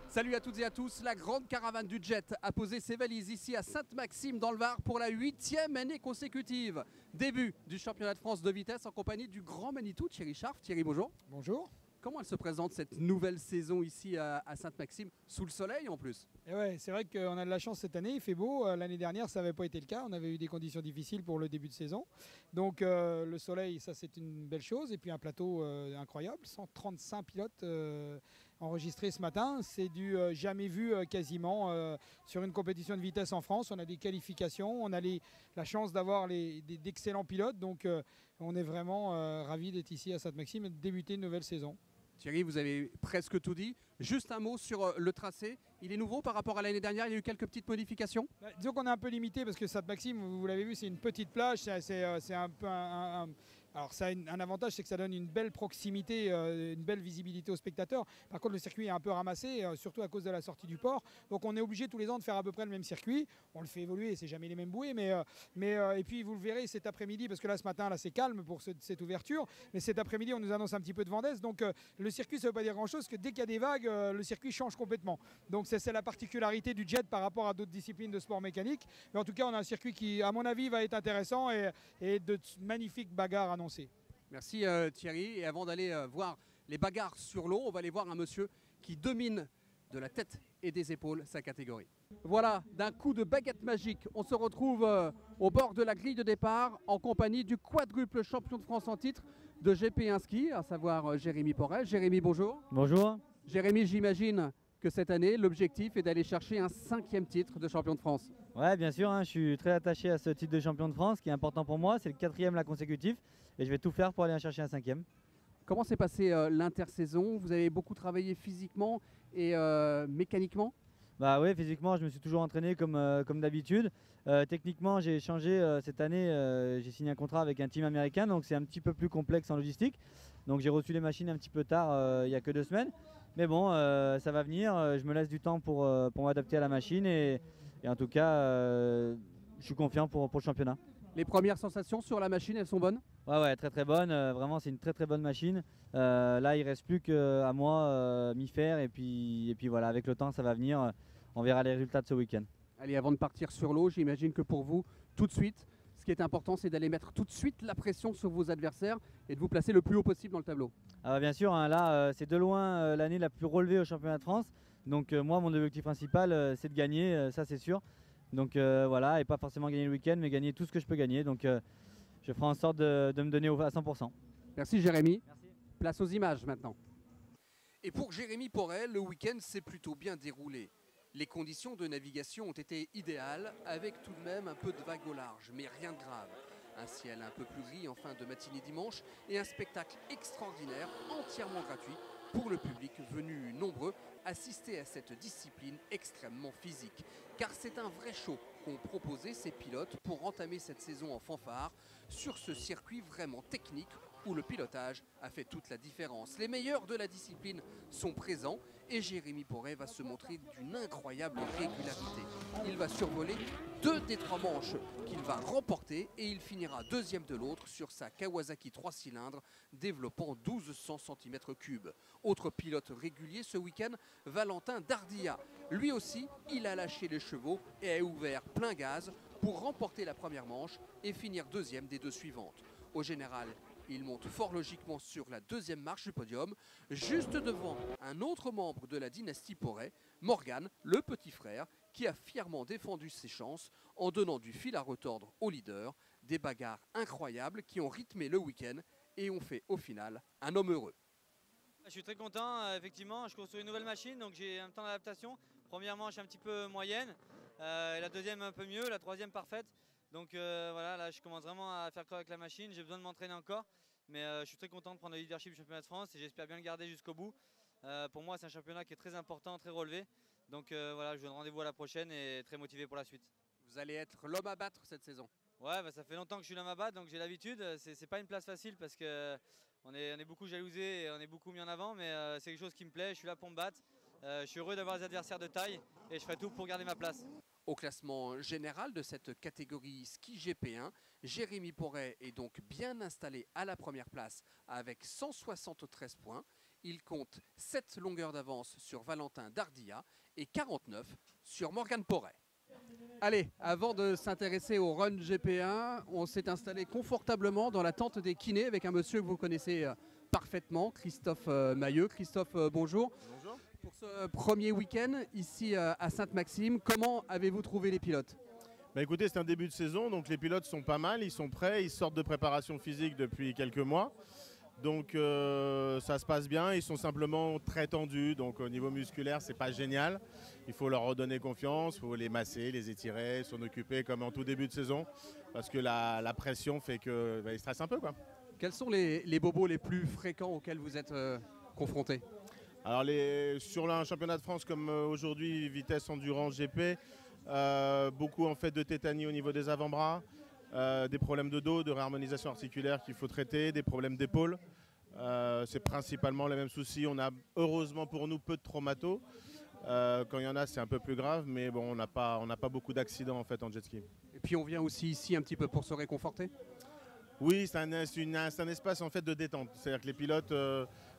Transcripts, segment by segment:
Salut à toutes et à tous, la grande caravane du Jet a posé ses valises ici à Sainte-Maxime dans le Var pour la 8e année consécutive. Début du championnat de France de vitesse en compagnie du grand Manitou Thierry Scharf. Thierry, bonjour. Bonjour. Comment elle se présente cette nouvelle saison ici à Sainte-Maxime, sous le soleil en plus? Et ouais, c'est vrai qu'on a de la chance cette année, il fait beau. L'année dernière, ça n'avait pas été le cas. On avait eu des conditions difficiles pour le début de saison. Donc le soleil, ça c'est une belle chose. Et puis un plateau incroyable, 135 pilotes enregistrés ce matin. C'est du jamais vu quasiment sur une compétition de vitesse en France. On a des qualifications, on a la chance d'avoir d'excellents pilotes. Donc on est vraiment ravis d'être ici à Sainte-Maxime et de débuter une nouvelle saison. Thierry, vous avez presque tout dit. Juste un mot sur le tracé. Il est nouveau par rapport à l'année dernière, il y a eu quelques petites modifications. Disons qu'on est un peu limité parce que Sainte-Maxime, vous l'avez vu, c'est une petite plage. C'est un peu alors ça a un avantage, c'est que ça donne une belle proximité, une belle visibilité aux spectateurs. Par contre, le circuit est un peu ramassé, surtout à cause de la sortie du port. Donc on est obligé tous les ans de faire à peu près le même circuit. On le fait évoluer, c'est jamais les mêmes bouées. Et puis vous le verrez cet après-midi, parce que là ce matin, là c'est calme pour cette ouverture. Mais cet après-midi, on nous annonce un petit peu de vent d'est. Donc le circuit, ça ne veut pas dire grand-chose, parce que dès qu'il y a des vagues, le circuit change complètement. Donc c'est la particularité du jet par rapport à d'autres disciplines de sport mécanique. Mais en tout cas, on a un circuit qui, à mon avis, va être intéressant et de magnifiques bagarres annoncées. Merci Thierry. Et avant d'aller voir les bagarres sur l'eau, on va aller voir un monsieur qui domine de la tête et des épaules sa catégorie. Voilà, d'un coup de baguette magique, on se retrouve au bord de la grille de départ en compagnie du quadruple champion de France en titre de GP1 ski, à savoir Jérémy Porel. Jérémy, bonjour. Bonjour. Jérémy, j'imagine que cette année, l'objectif est d'aller chercher un 5e titre de champion de France. Ouais, bien sûr, je suis très attaché à ce titre de champion de France qui est important pour moi. C'est le 4e là consécutif et je vais tout faire pour aller en chercher un 5e. Comment s'est passée l'intersaison? Vous avez beaucoup travaillé physiquement et mécaniquement? Bah oui, physiquement, je me suis toujours entraîné comme d'habitude. Techniquement, j'ai changé cette année. J'ai signé un contrat avec un team américain, donc c'est un petit peu plus complexe en logistique. Donc j'ai reçu les machines un petit peu tard, il n'y a que 2 semaines. Mais bon, ça va venir. Je me laisse du temps pour m'adapter à la machine et en tout cas, je suis confiant pour le championnat. Les premières sensations sur la machine, elles sont bonnes? Ouais, très très bonne. Vraiment, c'est une très très bonne machine. Là, il ne reste plus qu'à moi m'y faire et puis voilà, avec le temps, ça va venir. On verra les résultats de ce week-end. Allez, avant de partir sur l'eau, j'imagine que pour vous, tout de suite, ce qui est important, c'est d'aller mettre tout de suite la pression sur vos adversaires et de vous placer le plus haut possible dans le tableau. Bien sûr, là, c'est de loin l'année la plus relevée au championnat de France. Donc moi, mon objectif principal, c'est de gagner, ça c'est sûr. Donc voilà, et pas forcément gagner le week-end, mais gagner tout ce que je peux gagner. Donc je ferai en sorte de me donner à 100%. Merci Jérémy. Merci. Place aux images maintenant. Et pour Jérémy Porel, le week-end s'est plutôt bien déroulé. Les conditions de navigation ont été idéales, avec tout de même un peu de vague au large, mais rien de grave. Un ciel un peu plus gris en fin de matinée dimanche et un spectacle extraordinaire, entièrement gratuit, pour le public venu nombreux assister à cette discipline extrêmement physique. Car c'est un vrai show qu'ont proposé ces pilotes pour entamer cette saison en fanfare sur ce circuit vraiment technique où le pilotage a fait toute la différence. Les meilleurs de la discipline sont présents et Jérémy Porel va se montrer d'une incroyable régularité. Il va survoler 2 des 3 manches qu'il va remporter et il finira 2e de l'autre sur sa Kawasaki 3 cylindres développant 1200 cm3. Autre pilote régulier ce week-end, Valentin Dardilla. Lui aussi, il a lâché les chevaux et a ouvert plein gaz pour remporter la première manche et finir 2e des 2 suivantes. Au général, il monte fort logiquement sur la 2e marche du podium, juste devant un autre membre de la dynastie Porel, Morgan, le petit frère, qui a fièrement défendu ses chances en donnant du fil à retordre au leader. Des bagarres incroyables qui ont rythmé le week-end et ont fait au final un homme heureux. Je suis très content, effectivement, je cours sur une nouvelle machine, donc j'ai un temps d'adaptation. Première manche un petit peu moyenne, la deuxième un peu mieux, la troisième parfaite. Donc voilà, là je commence vraiment à faire corps avec la machine, j'ai besoin de m'entraîner encore. Mais je suis très content de prendre le leadership du championnat de France et j'espère bien le garder jusqu'au bout. Pour moi c'est un championnat qui est très important, très relevé. Donc voilà, je vous donne rendez-vous à la prochaine et très motivé pour la suite. Vous allez être l'homme à battre cette saison. Ouais, ça fait longtemps que je suis l'homme à battre, donc j'ai l'habitude. C'est pas une place facile parce qu'on est beaucoup jalousé et on est beaucoup mis en avant, mais c'est quelque chose qui me plaît, je suis là pour me battre. Je suis heureux d'avoir des adversaires de taille et je ferai tout pour garder ma place. Au classement général de cette catégorie ski GP1, Jérémy Porel est donc bien installé à la première place avec 173 points. Il compte 7 longueurs d'avance sur Valentin Dardilla et 49 sur Morgan Porret. Allez, avant de s'intéresser au Run GP1, on s'est installé confortablement dans la tente des kinés avec un monsieur que vous connaissez parfaitement, Christophe Mailleux. Christophe, bonjour. Bonjour. Pour ce premier week-end ici à Sainte-Maxime, comment avez-vous trouvé les pilotes? Bah écoutez, c'est un début de saison, donc les pilotes sont pas mal, ils sont prêts, ils sortent de préparation physique depuis quelques mois. Donc ça se passe bien, ils sont simplement très tendus, donc au niveau musculaire c'est pas génial. Il faut leur redonner confiance, il faut les masser, les étirer, s'en occuper comme en tout début de saison, parce que la pression fait qu'ils stressent un peu, quoi. Quels sont les bobos les plus fréquents auxquels vous êtes confrontés? Alors sur un championnat de France comme aujourd'hui, vitesse endurance GP, beaucoup en fait de tétanie au niveau des avant-bras. Des problèmes de dos, de réharmonisation articulaire qu'il faut traiter, des problèmes d'épaule. C'est principalement les mêmes soucis. On a heureusement pour nous peu de traumatos. Quand il y en a, c'est un peu plus grave, mais bon, on n'a pas beaucoup d'accidents en fait en jet ski. Et puis on vient aussi ici un petit peu pour se réconforter? Oui, c'est un espace en fait de détente. C'est-à-dire que les pilotes,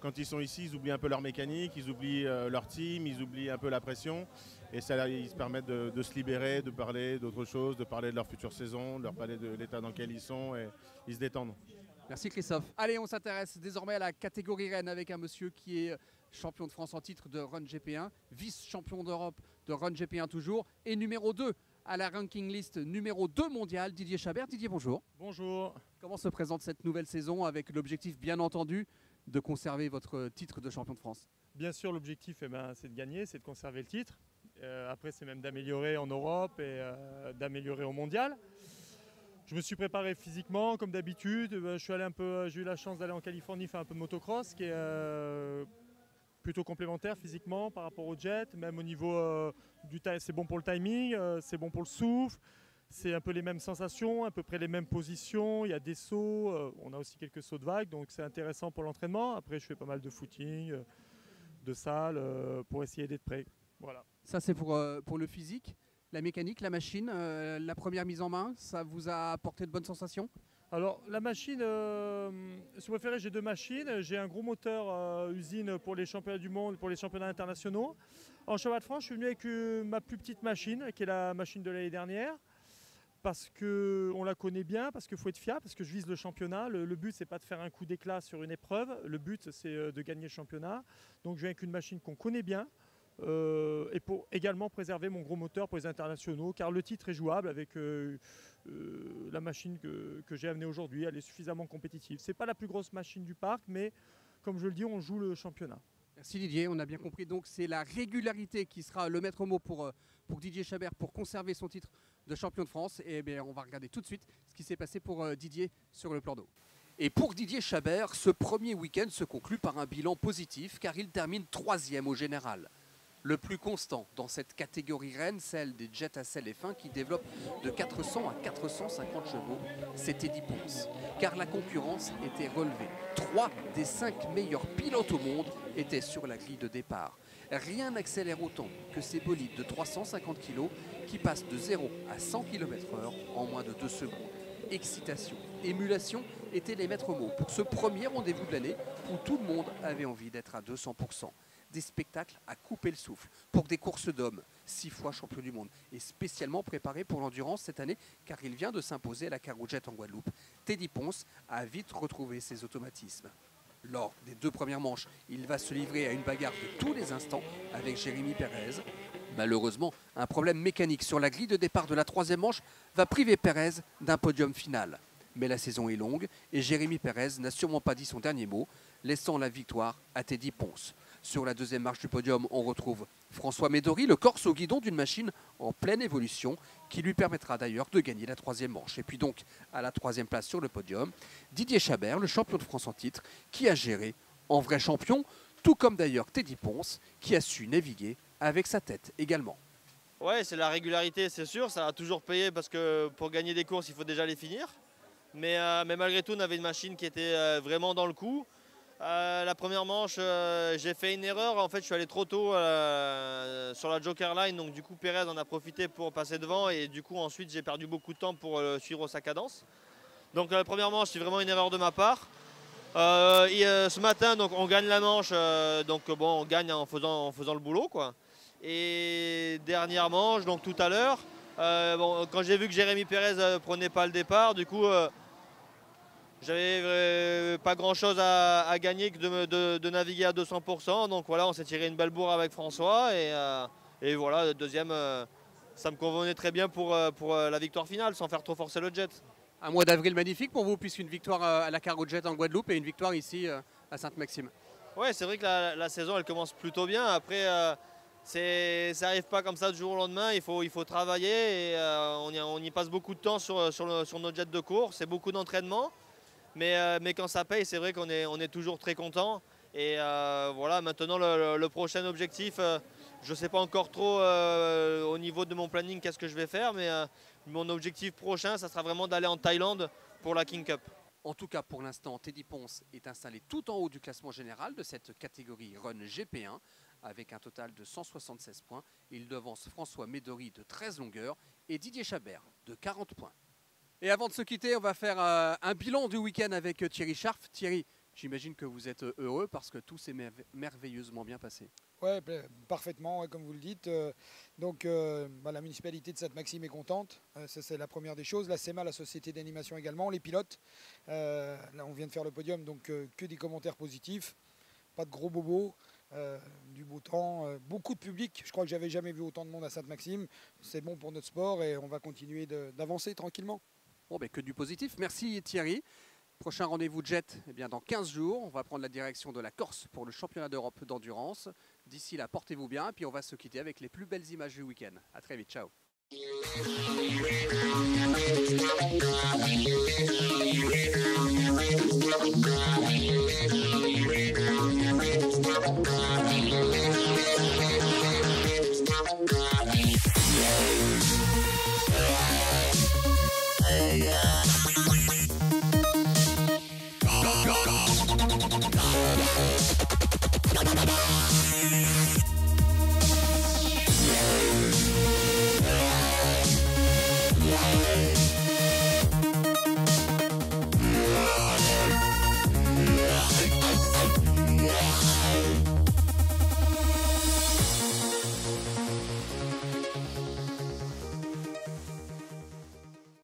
quand ils sont ici, ils oublient un peu leur mécanique, ils oublient leur team, ils oublient un peu la pression. Et ça, ils se permettent de se libérer, de parler d'autre chose, de parler de leur future saison, de leur parler de l'état dans lequel ils sont et ils se détendent. Merci Christophe. Allez, on s'intéresse désormais à la catégorie Rennes avec un monsieur qui est champion de France en titre de Run GP1, vice-champion d'Europe de Run GP1 toujours, et numéro 2 à la ranking list numéro 2 mondial, Didier Chabert. Didier, bonjour. Bonjour. Comment se présente cette nouvelle saison avec l'objectif, bien entendu, de conserver votre titre de champion de France? Bien sûr, l'objectif c'est de gagner, c'est de conserver le titre. Après, c'est même d'améliorer en Europe et d'améliorer au mondial. Je me suis préparé physiquement, comme d'habitude. J'ai eu la chance d'aller en Californie faire un peu de motocross, qui est plutôt complémentaire physiquement par rapport au jet. Même au niveau c'est bon pour le timing, c'est bon pour le souffle. C'est un peu les mêmes sensations, à peu près les mêmes positions. Il y a des sauts, on a aussi quelques sauts de vagues, donc c'est intéressant pour l'entraînement. Après, je fais pas mal de footing, de salle, pour essayer d'être prêt. Voilà. Ça, c'est pour le physique, la mécanique, la machine, la première mise en main, ça vous a apporté de bonnes sensations? Alors, la machine, si vous préférez, j'ai deux machines. J'ai un gros moteur usine pour les championnats du monde, pour les championnats internationaux. En championnat de France, je suis venu avec ma plus petite machine, qui est la machine de l'année dernière. Parce qu'on la connaît bien, parce qu'il faut être fiable, parce que je vise le championnat. Le but, c'est pas de faire un coup d'éclat sur une épreuve. Le but, c'est de gagner le championnat. Donc, je viens avec une machine qu'on connaît bien. Et pour également préserver mon gros moteur pour les internationaux, car le titre est jouable avec la machine que j'ai amenée aujourd'hui. Elle est suffisamment compétitive. C'est pas la plus grosse machine du parc, mais comme je le dis, on joue le championnat. Merci Didier, on a bien compris. Donc c'est la régularité qui sera le maître mot pour Didier Chabert pour conserver son titre de champion de France. Et bien, on va regarder tout de suite ce qui s'est passé pour Didier sur le plan d'eau. Et pour Didier Chabert, ce premier week-end se conclut par un bilan positif car il termine 3e au général. Le plus constant dans cette catégorie Rennes, celle des jets à selle et fin qui développent de 400 à 450 chevaux, c'est Teddy Ponce. Car la concurrence était relevée. 3 des 5 meilleurs pilotes au monde étaient sur la grille de départ. Rien n'accélère autant que ces bolides de 350 kg qui passent de 0 à 100 km/h en moins de 2 secondes. Excitation, émulation étaient les maîtres mots pour ce premier rendez-vous de l'année où tout le monde avait envie d'être à 200%. Des spectacles à couper le souffle pour des courses d'hommes, 6 fois champion du monde et spécialement préparé pour l'endurance cette année car il vient de s'imposer à la Caroujet en Guadeloupe. Teddy Ponce a vite retrouvé ses automatismes. Lors des 2 premières manches, il va se livrer à une bagarre de tous les instants avec Jérémy Pérez. Malheureusement, un problème mécanique sur la grille de départ de la 3e manche va priver Pérez d'un podium final. Mais la saison est longue et Jérémy Pérez n'a sûrement pas dit son dernier mot, laissant la victoire à Teddy Ponce. Sur la 2e marche du podium, on retrouve François Médori, le Corse au guidon d'une machine en pleine évolution qui lui permettra d'ailleurs de gagner la 3e manche. Et puis donc, à la 3e place sur le podium, Didier Chabert, le champion de France en titre, qui a géré en vrai champion, tout comme d'ailleurs Teddy Ponce, qui a su naviguer avec sa tête également. Ouais, c'est la régularité, c'est sûr, ça a toujours payé parce que pour gagner des courses, il faut déjà les finir. Mais malgré tout, on avait une machine qui était vraiment dans le coup. La première manche, j'ai fait une erreur. En fait, je suis allé trop tôt sur la Joker Line. Donc, du coup, Pérez en a profité pour passer devant. Et du coup, ensuite, j'ai perdu beaucoup de temps pour suivre sa cadence. Donc, la première manche, c'est vraiment une erreur de ma part. Ce matin, donc, on gagne la manche, donc bon, on gagne en faisant le boulot, quoi. Et dernière manche, donc tout à l'heure, bon, quand j'ai vu que Jérémy Pérez prenait pas le départ, du coup, j'avais pas grand chose à gagner que de naviguer à 200%. Donc voilà, on s'est tiré une belle bourre avec François et voilà, le deuxième, ça me convenait très bien pour la victoire finale, sans faire trop forcer le jet. Un mois d'avril magnifique pour vous, puisqu'une victoire à la Cargo Jet en Guadeloupe et une victoire ici à Sainte-Maxime. Ouais, c'est vrai que la saison elle commence plutôt bien. Après, ça n'arrive pas comme ça du jour au lendemain. Il faut travailler et on y passe beaucoup de temps sur nos jets de course. C'est beaucoup d'entraînement. Mais quand ça paye, c'est vrai qu'on est toujours très content. Et voilà, maintenant le prochain objectif, je ne sais pas encore trop au niveau de mon planning qu'est-ce que je vais faire, mais mon objectif prochain, ça sera vraiment d'aller en Thaïlande pour la King Cup. En tout cas, pour l'instant, Teddy Ponce est installé tout en haut du classement général de cette catégorie Run GP1 avec un total de 176 points. Il devance François Médori de 13 longueurs et Didier Chabert de 40 points. Et avant de se quitter, on va faire un bilan du week-end avec Thierry Scharff. Thierry, j'imagine que vous êtes heureux parce que tout s'est merveilleusement bien passé. Oui, parfaitement, comme vous le dites. La municipalité de Sainte-Maxime est contente. Ça, c'est la première des choses. La SEMA, la société d'animation également, les pilotes. Là, on vient de faire le podium, donc que des commentaires positifs. Pas de gros bobos, du beau temps, beaucoup de public. Je crois que j'avais jamais vu autant de monde à Sainte-Maxime. C'est bon pour notre sport et on va continuer d'avancer tranquillement. Bon, ben, que du positif. Merci Thierry. Prochain rendez-vous Jet dans 15 jours. On va prendre la direction de la Corse pour le championnat d'Europe d'endurance. D'ici là, portez-vous bien. Puis on va se quitter avec les plus belles images du week-end. À très vite. Ciao. Go, go, go.